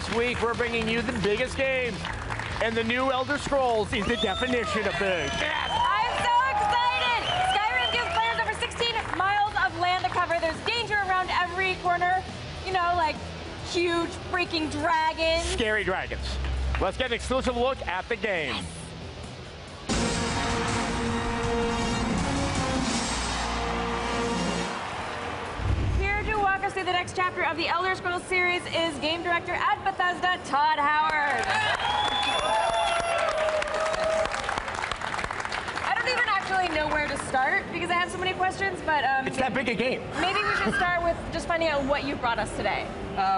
this week, we're bringing you the biggest games. And the new Elder Scrolls is the definition of big. Yes! I'm so excited! Skyrim gives players over 16 miles of land to cover. There's danger around every corner. You know, like huge freaking dragons. Scary dragons. Let's get an exclusive look at the game. Yes. Here to walk us through the next chapter of the Elder Scrolls series is game director at Bethesda, Todd Howard. I don't even actually know where to start because I have so many questions, but it's that big a game. Maybe we should start with just finding out what you brought us today.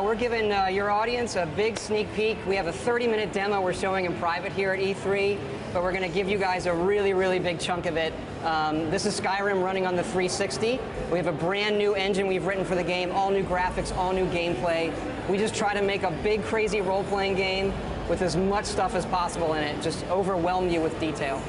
We're giving your audience a big sneak peek. We have a 30-minute demo we're showing in private here at E3, but we're going to give you guys a really, really big chunk of it. This is Skyrim running on the 360. We have a brand new engine we've written for the game, all new graphics, all new gameplay. We just try to make a big, crazy role-playing game with as much stuff as possible in it, just overwhelm you with detail.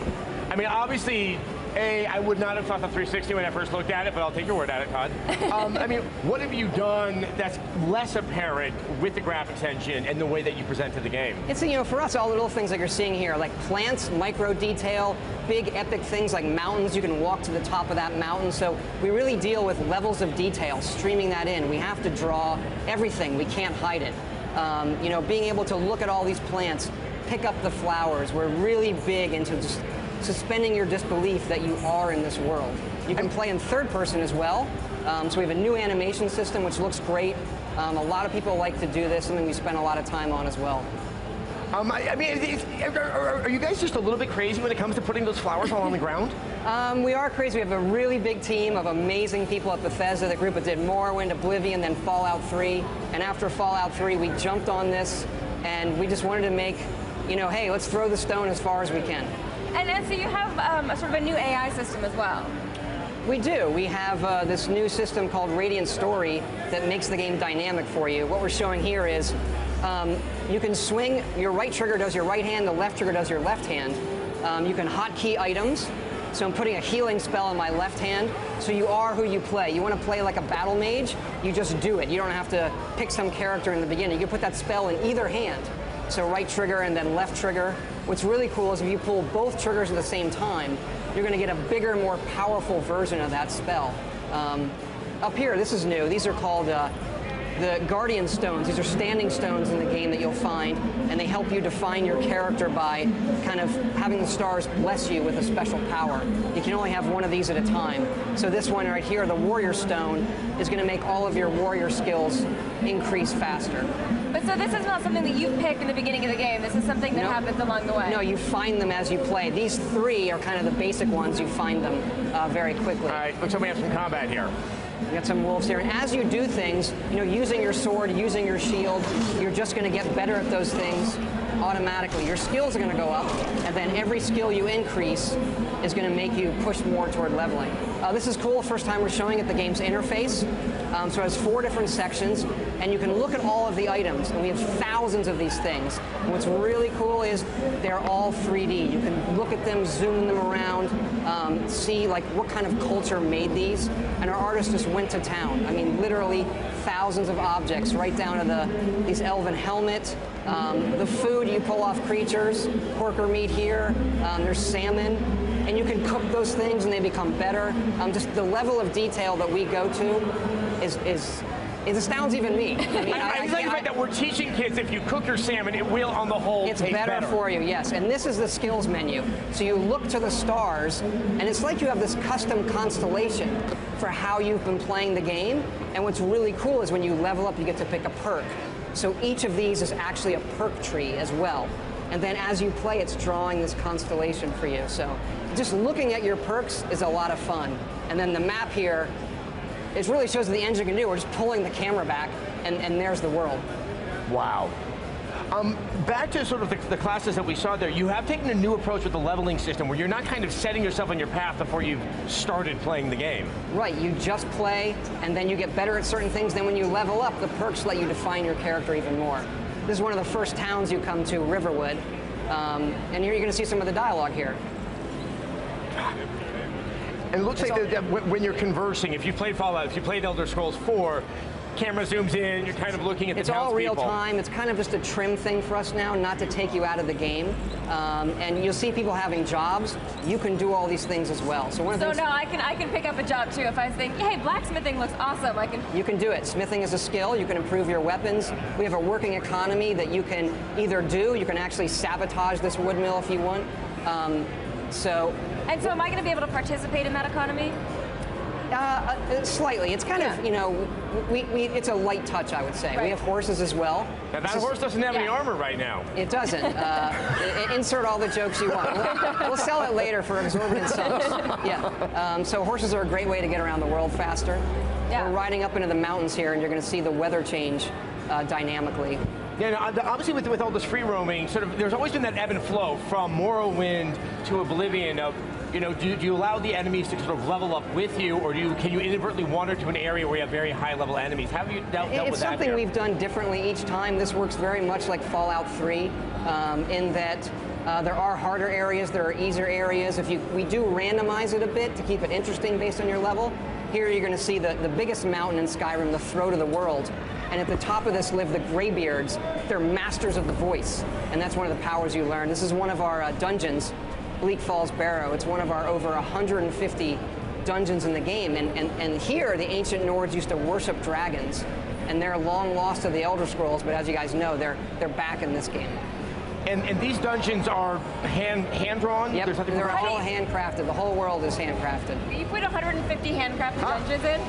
I mean, obviously, I would not have thought the 360 when I first looked at it, but I'll take your word at it, Todd. I mean, what have you done that's less apparent with the graphics engine and the way that you presented the game? It's, you know, for us, all the little things that you're seeing here, like plants, micro detail, big epic things like mountains, you can walk to the top of that mountain. So we really deal with levels of detail, streaming that in. We have to draw everything, we can't hide it. You know, being able to look at all these plants, pick up the flowers, we're really big into just suspending your disbelief that you are in this world. You can play in third person as well. So we have a new animation system which looks great. A lot of people like to do this, something we spend a lot of time on as well. I mean, are you guys just a little bit crazy when it comes to putting those flowers all on the ground? We are crazy. We have a really big team of amazing people at Bethesda. The group that did Morrowind, Oblivion, then Fallout 3. And after Fallout 3, we jumped on this, and we just wanted to make, you know, hey, let's throw the stone as far as we can. And so you have a sort of a new AI system as well. We do. We have this new system called Radiant Story that makes the game dynamic for you. What we're showing here is you can swing, your right trigger does your right hand, the left trigger does your left hand. You can hotkey items. So I'm putting a healing spell in my left hand, so you are who you play. You want to play like a battle mage, you just do it. You don't have to pick some character in the beginning. You can put that spell in either hand. So right trigger and then left trigger. What's really cool is if you pull both triggers at the same time, you're going to get a bigger, more powerful version of that spell. Up here, this is new. These are called the Guardian Stones. These are standing stones in the game that you'll find, and they help you define your character by kind of having the stars bless you with a special power. You can only have one of these at a time. So this one right here, the Warrior Stone, is going to make all of your warrior skills increase faster. But so this is not something that you pick in the beginning of the game. This is something that happens along the way. No, you find them as you play. These three are kind of the basic ones. You find them very quickly. All right, looks like we have some combat here. We got some wolves here, and as you do things, you know, using your sword, using your shield, you're just going to get better at those things automatically. Your skills are going to go up, and then every skill you increase is going to make you push more toward leveling. This is cool. First time we're showing it the game's interface. So it has 4 different sections, and you can look at all of the items, and we have thousands of these things. And what's really cool is they're all 3D. You can look at them, zoom them around, see like what kind of culture made these, and our artists just went to town. I mean, literally thousands of objects, right down to these elven helmets, the food you pull off creatures, pork or meat here, there's salmon, and you can cook those things and they become better. Just the level of detail that we go to it astounds even me. I mean, I like the fact that we're teaching kids if you cook your salmon, it will, on the whole, it's taste better for you, yes. And this is the skills menu. So you look to the stars, and it's like you have this custom constellation for how you've been playing the game. And what's really cool is when you level up, you get to pick a perk. So each of these is actually a perk tree as well. And then as you play, it's drawing this constellation for you. So just looking at your perks is a lot of fun. And then the map here, it really shows what the engine can do. We're just pulling the camera back, and there's the world. Wow. Back to sort of the classes that we saw there, you have taken a new approach with the leveling system where you're not kind of setting yourself on your path before you've started playing the game. Right, you just play, and then you get better at certain things. Then when you level up, the perks let you define your character even more. This is one of the first towns you come to, Riverwood, and here you're going to see some of the dialogue here. And it looks like that when you're conversing, if you played Fallout, if you played Elder Scrolls 4, camera zooms in, you're kind of looking at the It's all real townspeople. time. It's kind of just a trim thing for us now, not to take you out of the game. And you'll see people having jobs. You can do all these things as well. So one of the So things, no, I can pick up a job too if I think, hey, blacksmithing looks awesome. I can. you can do it. Smithing is a skill. You can improve your weapons. We have a working economy that you can either do. You can actually sabotage this wood mill if you want. So And so am I going to be able to participate in that economy? slightly. It's kind of, you know, it's a light touch, I would say. Right. We have horses as well. Now, that horse doesn't have any armor right now. It doesn't. Insert all the jokes you want. We'll sell it later for exorbitant sums. Yeah. So horses are a great way to get around the world faster. Yeah. We're riding up into the mountains here, and you're going to see the weather change dynamically. Yeah, no, obviously with all this free roaming, sort of, there's always been that ebb and flow from Morrowind to Oblivion of, you know, do you allow the enemies to sort of level up with you, or can you inadvertently wander to an area where you have very high level enemies? How have you dealt with that? It's something we've done differently each time. This works very much like Fallout 3 in that there are harder areas, there are easier areas. We do randomize it a bit to keep it interesting based on your level. Here you're going to see the biggest mountain in Skyrim, the throat of the world. And at the top of this live the Greybeards. They're masters of the voice, and that's one of the powers you learn. This is one of our dungeons, Bleak Falls Barrow. It's one of our over 150 dungeons in the game. And here, the ancient Nords used to worship dragons, and they're long lost to the Elder Scrolls, but as you guys know, they're back in this game. And these dungeons are hand-drawn? Yep, they're all handcrafted. The whole world is handcrafted. You put 150 handcrafted dungeons in?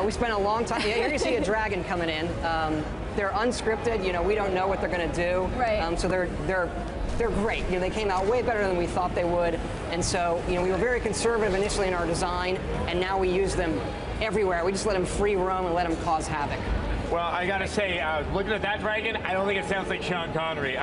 We spent a long time. Yeah, you're going to see a dragon coming in. They're unscripted. You know, we don't know what they're going to do. Right. So they're great. You know, they came out way better than we thought they would. And so, you know, we were very conservative initially in our design, and now we use them everywhere. We just let them free roam and let them cause havoc. Well, I gotta say, looking at that dragon, I don't think it sounds like Sean Connery.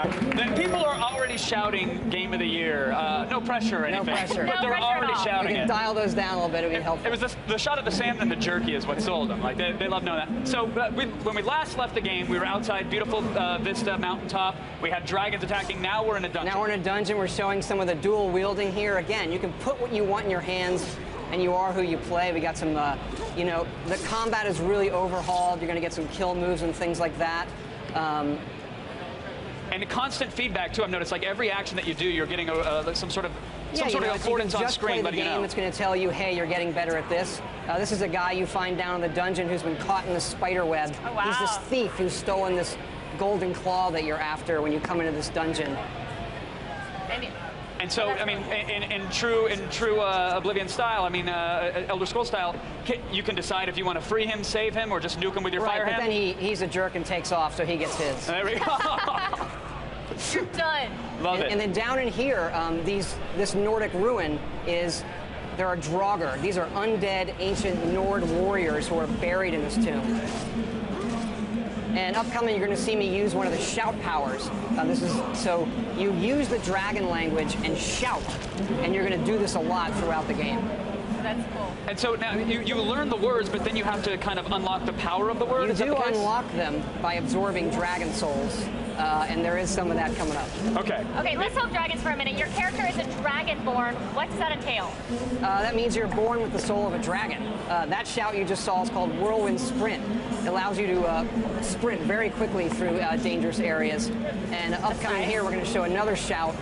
People are already shouting Game of the Year. No pressure or anything. No pressure. But they're already You shouting can it. dial those down a little bit. It would be helpful. It was the shot of the salmon and the jerky is what sold them. Like they love knowing that. So when we last left the game, we were outside beautiful Vista mountaintop. We had dragons attacking. Now we're in a dungeon. Now we're in a dungeon. We're showing some of the dual wielding here. Again, you can put what you want in your hands, and you are who you play. We got some, you know, the combat is really overhauled. You're going to get some kill moves and things like that. And constant feedback too. I've noticed like every action that you do, you're getting some sort of Yeah, you know, affordance on just play screen the letting you game, know. it's going to tell you, hey, you're getting better at this. This is a guy you find down in the dungeon who's been caught in the spider web. Oh, wow. He's this thief who's stolen this golden claw that you're after when you come into this dungeon. And so, I mean, in true Oblivion style, I mean, Elder Scrolls style, you can decide if you want to free him, save him, or just nuke him with your fire Right, but hand. then he's a jerk and takes off, so he gets his. There we go. You're done. Love it. And then down in here, this Nordic ruin there are Draugr. These are undead ancient Nord warriors who are buried in this tomb. And upcoming, you're going to see me use one of the shout powers. So you use the dragon language and shout, and you're going to do this a lot throughout the game. That's cool. And so now you learn the words, but then you have to kind of unlock the power of the word. You Is that do the case? unlock them by absorbing dragon souls, and there is some of that coming up. Okay. Okay, let's talk dragons for a minute. Your character is a dragonborn. What does that entail? That means you're born with the soul of a dragon. That shout you just saw is called Whirlwind Sprint. It allows you to sprint very quickly through dangerous areas. And upcoming here, we're going to show another shout,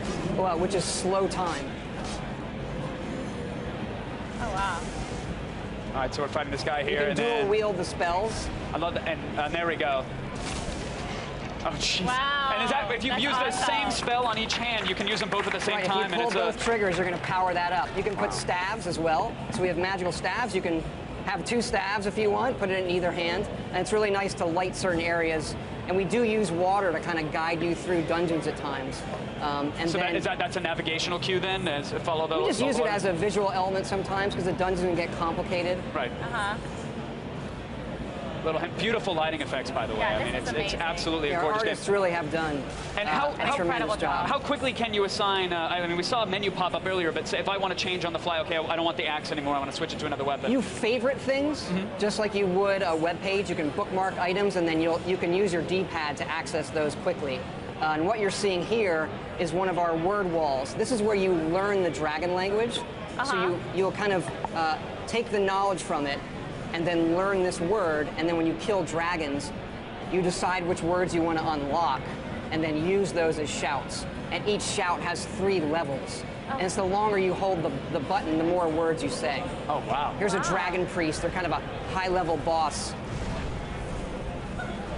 which is Slow Time. Oh, wow. All right, so we're fighting this guy You here, can and dual then wield the spells. I love that, and there we go. Oh, jeez. Wow. And is that if you That's use the awesome. same spell on each hand, you can use them both at the same Right, time, if you and pull it's both triggers, you're going to power that up. You can put stabs as well. So we have magical stabs. You can have 2 stabs if you want, put it in either hand. And it's really nice to light certain areas. And we do use water to kind of guide you through dungeons at times. And so then that's a navigational cue then, as follow those. we just use it as a visual element sometimes because the dungeons can get complicated. Right. Uh-huh. Little beautiful lighting effects, by the way. Yeah, I mean, this is it's amazing. absolutely a Our gorgeous artists game. really have done And a how tremendous incredible job. How quickly can you assign? I mean, we saw a menu pop up earlier, but say if I want to change on the fly, okay, I don't want the axe anymore. I want to switch it to another weapon. You favorite things, just like you would a web page. You can bookmark items, and then you can use your D-pad to access those quickly. And what you're seeing here is one of our word walls. This is where you learn the dragon language. So you'll kind of take the knowledge from it, and then learn this word, and then when you kill dragons, you decide which words you want to unlock, and then use those as shouts. And each shout has 3 levels. And it's the longer you hold the button, the more words you say. Oh, wow. Here's a dragon priest. They're kind of a high-level boss.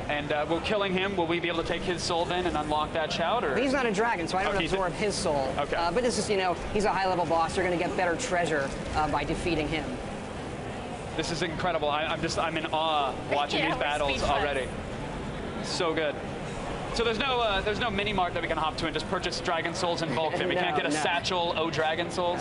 And will killing him, will we be able to take his soul then and unlock that shout? Or? He's not a dragon, so I don't absorb his soul. Okay. But this is, you know, he's a high-level boss. You're going to get better treasure by defeating him. This is incredible. I'm in awe watching these battles already. So good. So there's no mini mart that we can hop to and just purchase dragon souls in bulk. We can't get a satchel dragon souls.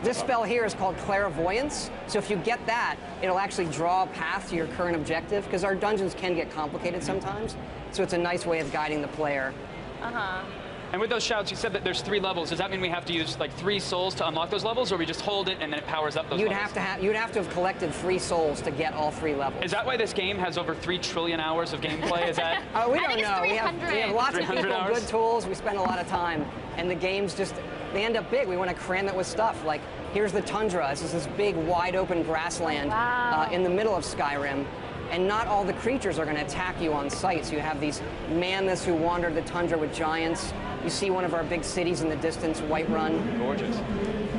This spell here is called clairvoyance. So if you get that, it'll actually draw a path to your current objective, because our dungeons can get complicated sometimes. So it's a nice way of guiding the player. And with those shouts, you said that there's 3 levels. Does that mean we have to use like 3 souls to unlock those levels, or we just hold it and then it powers up those levels? You'd have to have collected 3 souls to get all 3 levels. Is that why this game has over 3 trillion hours of gameplay? Is that? We don't know. We have lots of people, hours? good tools. We spend a lot of time, and the games they end up big. We want to cram it with stuff. Like, here's the tundra. This is this big, wide-open grassland in the middle of Skyrim. And not all the creatures are going to attack you on sight. So you have these mammoths who wander the tundra with giants. You see one of our big cities in the distance, Whiterun. Gorgeous.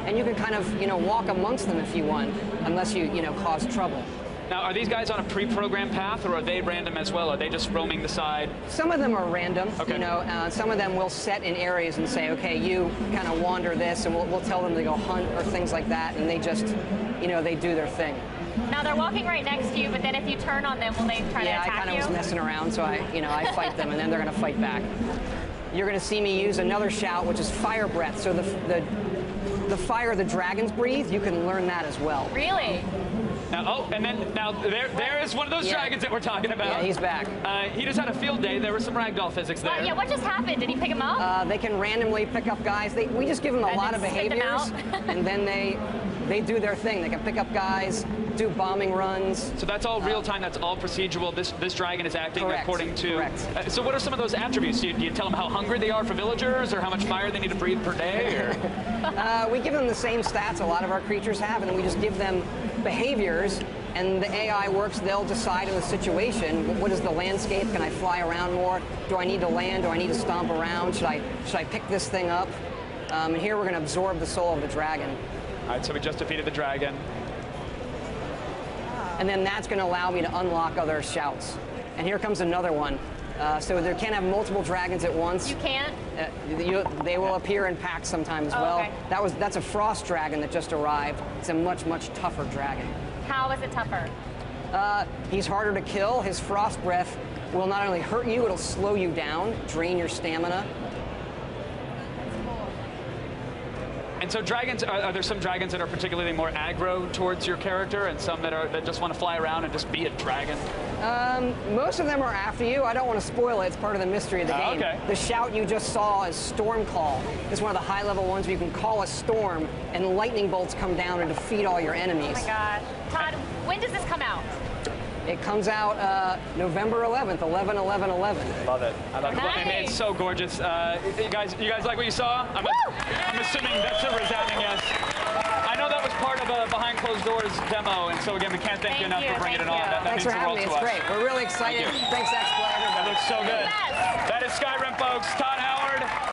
And you can kind of, you know, walk amongst them if you want, unless you know, cause trouble. Now, are these guys on a pre-programmed path, or are they random as well? Are they just roaming the side? Some of them are random. Okay. You know, some of them will set in areas and say, okay, you kind of wander this, and we'll tell them to go hunt or things like that, and they just, you know, they do their thing. Now they're walking right next to you, but then if you turn on them, will they try to attack you? Yeah, I kind of was messing around, so I fight them, and then they're going to fight back. You're going to see me use another shout, which is fire breath. So the fire the dragons breathe, you can learn that as well. Really? Now, there is one of those dragons that we're talking about. Yeah, he's back. He just had a field day. There was some ragdoll physics there. Yeah, what just happened? Did he pick him up? They can randomly pick up guys. We just give them a lot of behaviors, and then they do their thing. They can pick up guys, do bombing runs. So that's all real time. That's all procedural. This dragon is acting according to. Correct. So what are some of those attributes? Do you tell them how hungry they are for villagers, or how much fire they need to breathe per day? Or? We give them the same stats a lot of our creatures have, and then we just give them behaviors, and the AI works. They'll decide in the situation, what is the landscape? Can I fly around more? Do I need to land? Do I need to stomp around? Should I pick this thing up? And here we're going to absorb the soul of the dragon. All right, so we just defeated the dragon. And then that's going to allow me to unlock other shouts. And here comes another one. So there can't have multiple dragons at once. You can't? They will appear in packs sometime as well. Okay. That's a frost dragon that just arrived. It's a much, much tougher dragon. How is it tougher? He's harder to kill. His frost breath will not only hurt you, it'll slow you down, drain your stamina. And so dragons, are there some dragons that are particularly more aggro towards your character, and some that just want to fly around and just be a dragon? Most of them are after you. I don't want to spoil it. It's part of the mystery of the game. Okay. The shout you just saw is Storm Call. It's one of the high-level ones where you can call a storm, and lightning bolts come down and defeat all your enemies. Oh my gosh. Todd, when does this come out? It comes out November 11th, 11/11/11. Love it. I love it. Nice. And it's so gorgeous. You guys like what you saw? I'm assuming that's a resounding yes. I know that was part of a behind closed doors demo, and so again, we can't thank you enough for bringing it on. That Thanks means for the world having me. to It's us. great. We're really excited. Thanks, X-Play. That looks so good. Yes. That is Skyrim, folks. Todd Howard.